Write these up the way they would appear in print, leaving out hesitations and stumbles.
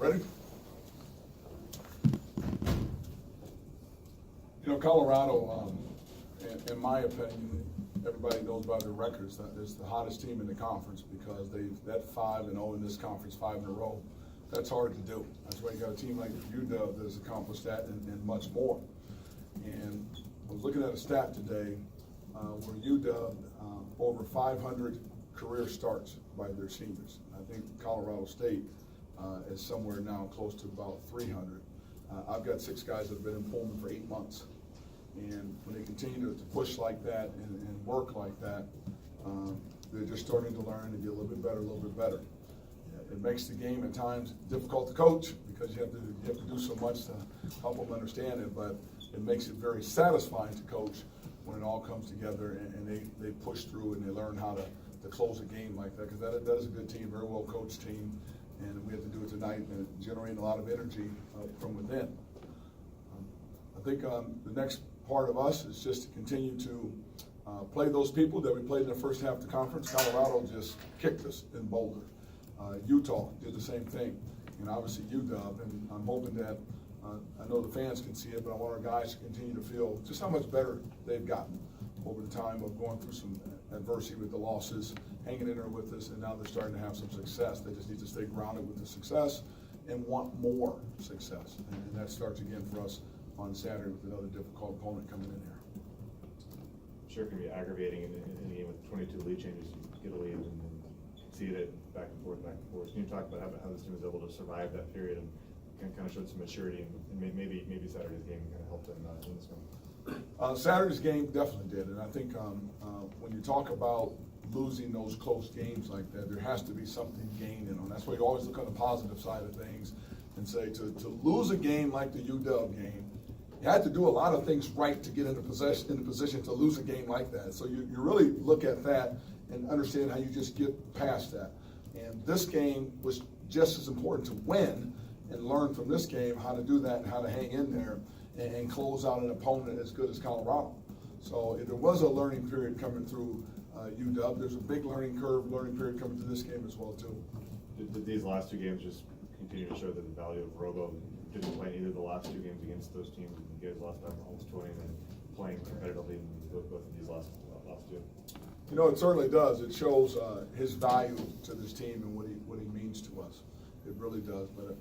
Ready? You know, Colorado, in my opinion, everybody knows by their records that it's the hottest team in the conference because that 5-0 in this conference, 5 in a row. That's hard to do. That's why you got a team like UW that has accomplished that and much more. And I was looking at a stat today where UW over 500 career starts by their seniors. I think Colorado State is somewhere now close to about 300. I've got 6 guys that have been in Pullman for 8 months. And when they continue to push like that and work like that, they're just starting to learn and get a little bit better. It makes the game at times difficult to coach because you have to do so much to help them understand it, but it makes it very satisfying to coach when it all comes together and they push through and they learn how to close a game like that, because that is a good team, very well coached team, and we have to do it tonight and generate a lot of energy from within. I think the next part of us is just to continue to play those people that we played in the first half of the conference. Colorado just kicked us in Boulder. Utah did the same thing, and obviously UW, and I'm hoping that I know the fans can see it, but I want our guys to continue to feel just how much better they've gotten over the time of going through some adversity with the losses, hanging in there with us, and now they're starting to have some success. They just need to stay grounded with the success and want more success, and that starts again for us on Saturday with another difficult opponent coming in here. I'm sure it can be aggravating in a game with 22 lead changes. You get a lead and then see it back and forth. Can you talk about how this team was able to survive that period and kind of showed some maturity and maybe Saturday's game kind of helped them in this one? Saturday's game definitely did, and I think when you talk about losing those close games like that, there has to be something gained in them. That's why you always look on the positive side of things and say to lose a game like the UW game, you had to do a lot of things right to get in the position to lose a game like that. So you really look at that and understand how you just get past that. And this game was just as important to win and learn from this game how to do that and how to hang in there and close out an opponent as good as Colorado. So if there was a learning period coming through UW, there's a big learning period coming through this game as well too. Did these last 2 games just continue to show that the value of Robo? Didn't play either of the last 2 games against those teams. You guys lost by almost 20 and then playing competitively in both of these last 2. You know, it certainly does. It shows his value to this team and what he means to us. It really does. But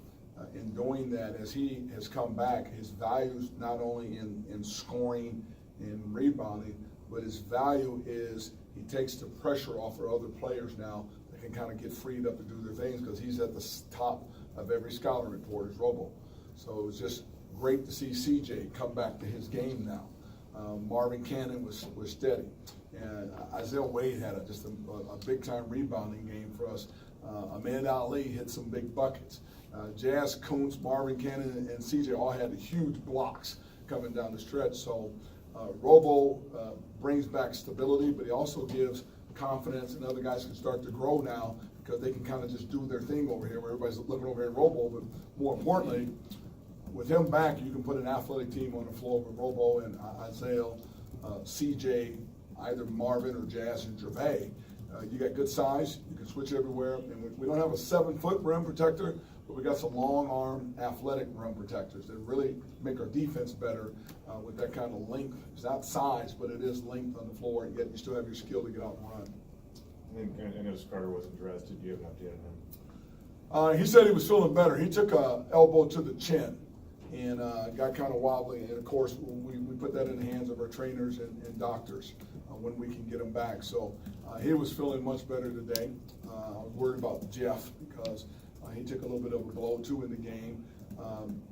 in doing that, as he has come back, his values not only in scoring and rebounding, but his value is he takes the pressure off of other players now that can kind of get freed up to do their things because he's at the top of every scouting report is Robo. So it was just great to see CJ come back to his game now. Marvin Cannon was steady. And Isaiah Wade had just a big-time rebounding game for us. Ahmed Ali hit some big buckets. Jazz Kuntz, Marvin Cannon, and CJ all had huge blocks coming down the stretch. So Robo brings back stability, but he also gives confidence, and other guys can start to grow now because they can kind of just do their thing over here where everybody's looking over here at Robo. But more importantly, with him back, you can put an athletic team on the floor with Robo and Isaiah, CJ, either Marvin or Jazz and Gervais. You got good size, you can switch everywhere, and we don't have a 7-foot rim protector, but we got some long arm athletic rim protectors that really make our defense better with that kind of length. It's not size, but it is length on the floor, and yet you still have your skill to get out and run. And I noticed Carter wasn't dressed. Did you have an update on him? He said he was feeling better. He took an elbow to the chin and got kind of wobbly, and of course we put that in the hands of our trainers and doctors when we can get him back. So he was feeling much better today. I was worried about Jeff because he took a little bit of a blow too in the game,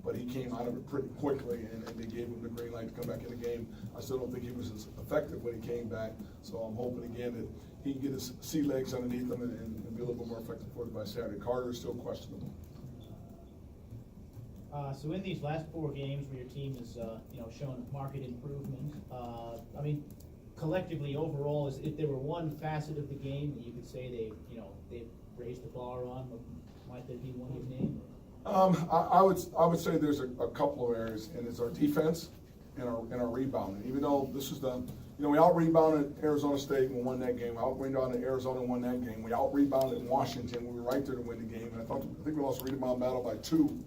but he came out of it pretty quickly, and they gave him the green light to come back in the game. I still don't think he was as effective when he came back, so I'm hoping again that he can get his sea legs underneath him and be a little bit more effective for us by Saturday. Carter is still questionable. So in these last 4 games where your team has shown marked improvement, I mean, collectively overall, if there were one facet of the game that you could say they've raised the bar on, might there be one you've named? I would say there's a couple of areas, and it's our defense and our rebounding. Even though this is the You know, we out-rebounded Arizona State and we won that game. We out-rebounded Arizona and won that game. We out-rebounded Washington. We were right there to win the game. And I think we lost a rebound battle by 2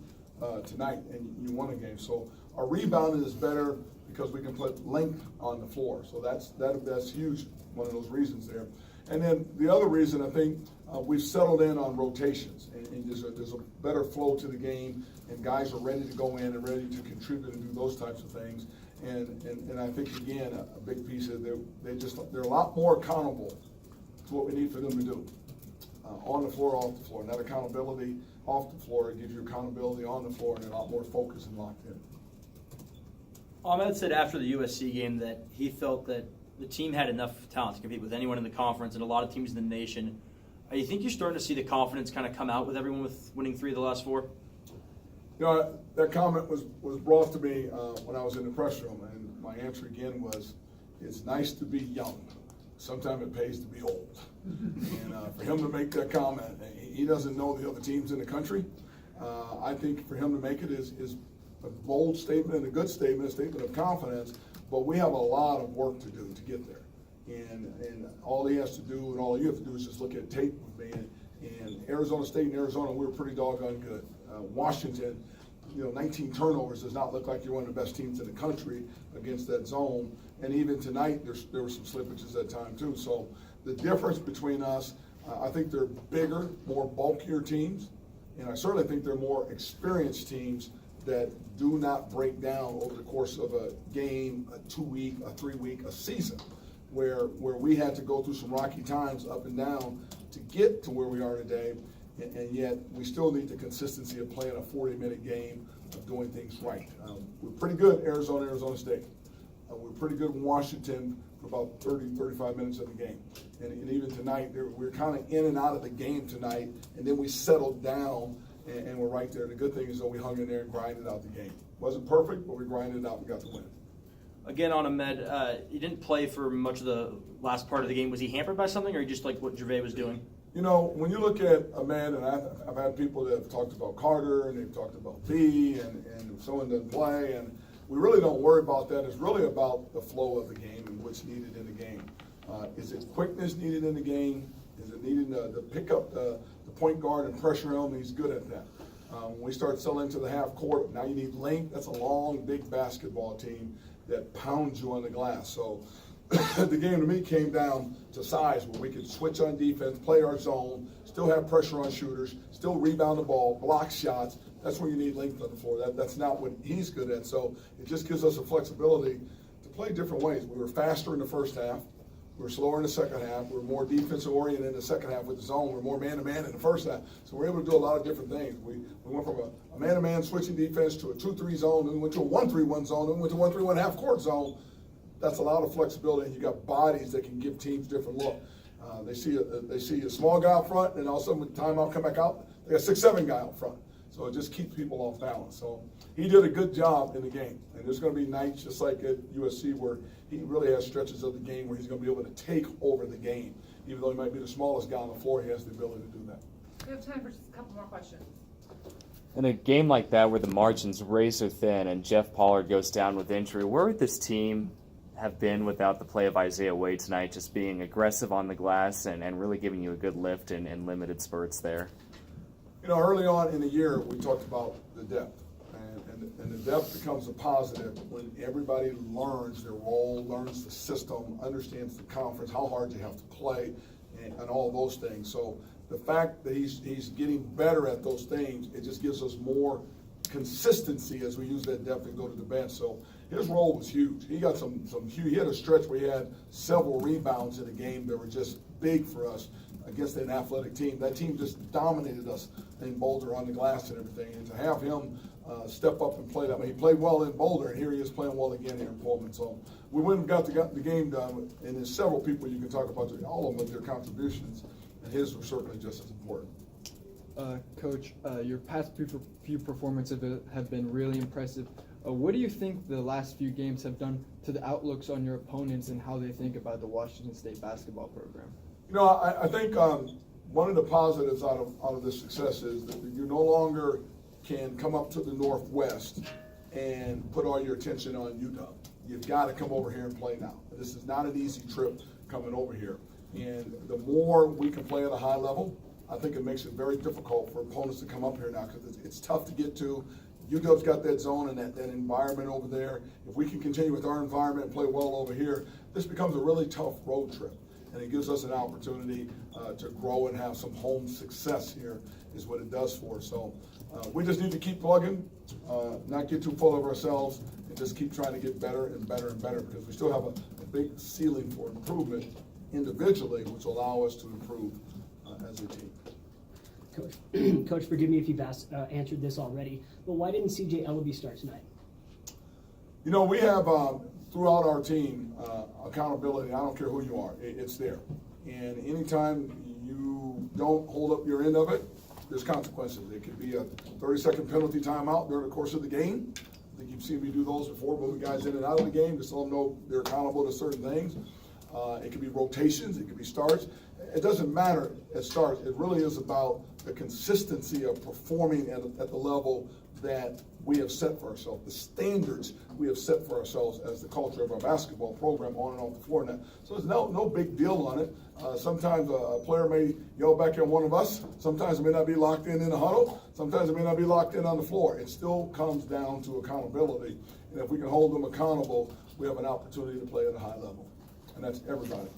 tonight, and you won the game. So our rebounding is better because we can put length on the floor. So that's huge, one of those reasons there. And then the other reason, I think, we've settled in on rotations, and there's a better flow to the game, and guys are ready to go in and ready to contribute and do those types of things. And I think, again, a big piece of they're a lot more accountable to what we need for them to do, on the floor, off the floor. And that accountability off the floor, it gives you accountability on the floor and a lot more focused and locked in. Ahmed said after the USC game that he felt that the team had enough talent to compete with anyone in the conference and a lot of teams in the nation. You think you're starting to see the confidence kind of come out with everyone with winning 3 of the last 4? You know, that comment was brought to me when I was in the press room, and my answer again was, it's nice to be young. Sometimes it pays to be old. And for him to make that comment, he doesn't know the other teams in the country. I think for him to make it is a bold statement and a good statement, a statement of confidence, but we have a lot of work to do to get there. And all he has to do, and all you have to do is just look at tape with me. And Arizona State and Arizona, we were pretty doggone good. Washington, 19 turnovers does not look like you're one of the best teams in the country against that zone. And even tonight, there were some slippages at time too. So the difference between us, I think they're bigger, more bulkier teams, and I certainly think they're more experienced teams that do not break down over the course of a game, a 2-week, a 3-week, a season, where we had to go through some rocky times up and down to get to where we are today. And yet we still need the consistency of playing a 40-minute game, of doing things right. We're pretty good at Arizona State. We're pretty good in Washington for about 30, 35 minutes of the game. And even tonight, we're kind of in and out of the game tonight, and then we settled down, and we're right there. The good thing is that we hung in there and grinded out the game. Wasn't perfect, but we grinded it out and got the win. Again, on Ahmed, he didn't play for much of the last part of the game. Was he hampered by something, or he just like what Gervais was doing? You know, when you look at Ahmed, and I've had people that have talked about Carter, and they've talked about B, and someone doesn't play, and we really don't worry about that. It's really about the flow of the game and what's needed in the game. Is it quickness needed in the game? Is it needed to pick up the point guard and pressure him? He's good at that. When we start selling to the half court, now you need length. That's a long, big basketball team that pounds you on the glass. So the game to me came down to size, where we could switch on defense, play our zone, still have pressure on shooters, still rebound the ball, block shots. That's where you need length on the floor. That's not what he's good at. So it just gives us a flexibility to play different ways. We were faster in the first half. We were slower in the second half. We were more defensive oriented in the second half with the zone. We were more man-to-man in the first half. So we're able to do a lot of different things. We went from a man-to-man switching defense to a 2-3 zone, then we went to a 1-3-1 zone, then we went to a 1-3-1 half-court zone. That's a lot of flexibility, and you got bodies that can give teams different look. They see a small guy out front, and all of a sudden when timeout come back out, they got 6-7 guy out front. So it just keeps people off balance. So he did a good job in the game. And there's going to be nights just like at USC where he really has stretches of the game where he's going to be able to take over the game. Even though he might be the smallest guy on the floor, he has the ability to do that. We have time for just a couple more questions. In a game like that where the margin's razor thin and Jeff Pollard goes down with injury, where would this team have been without the play of Isaiah Wade tonight, just being aggressive on the glass and really giving you a good lift in limited spurts there? You know, early on in the year, we talked about the depth. And the depth becomes a positive when everybody learns their role, learns the system, understands the conference, how hard you have to play, and all those things. So the fact that he's getting better at those things, it just gives us more consistency as we use that depth and go to the bench. So his role was huge. He got some huge. He had a stretch where he had several rebounds in a game that were just big for us against an athletic team. That team just dominated us in Boulder on the glass and everything. And to have him step up and play that way, he played well in Boulder, and here he is playing well again here in Pullman. So we went and got the game done, and there's several people you can talk about, all of them with their contributions, and his were certainly just as important. Coach, your past few performances have been really impressive. What do you think the last few games have done to the outlooks on your opponents and how they think about the Washington State basketball program? You know, I think one of the positives out of this success is that you no longer can come up to the Northwest and put all your attention on UW. You've got to come over here and play now. This is not an easy trip coming over here. And the more we can play at a high level, I think it makes it very difficult for opponents to come up here now because it's tough to get to. UW's got that zone and that environment over there. If we can continue with our environment and play well over here, this becomes a really tough road trip. And it gives us an opportunity to grow and have some home success here is what it does for us. So we just need to keep plugging, not get too full of ourselves, and just keep trying to get better and better and better because we still have a big ceiling for improvement individually, which will allow us to improve as a team. Coach, Coach, forgive me if you've answered this already, but why didn't C.J. Ellaby start tonight? You know, we have throughout our team accountability. I don't care who you are, it's there. And anytime you don't hold up your end of it, there's consequences. It could be a 30-second penalty timeout during the course of the game. I think you've seen me do those before, moving guys in and out of the game just so them know they're accountable to certain things. It could be rotations, it could be starts. It doesn't matter at starts. It really is about the consistency of performing at the level that we have set for ourselves, the standards we have set for ourselves as the culture of our basketball program on and off the floor now. So there's no big deal on it. Sometimes a player may yell back at one of us. Sometimes it may not be locked in a huddle. Sometimes it may not be locked in on the floor. It still comes down to accountability. And if we can hold them accountable, we have an opportunity to play at a high level. And that's everybody.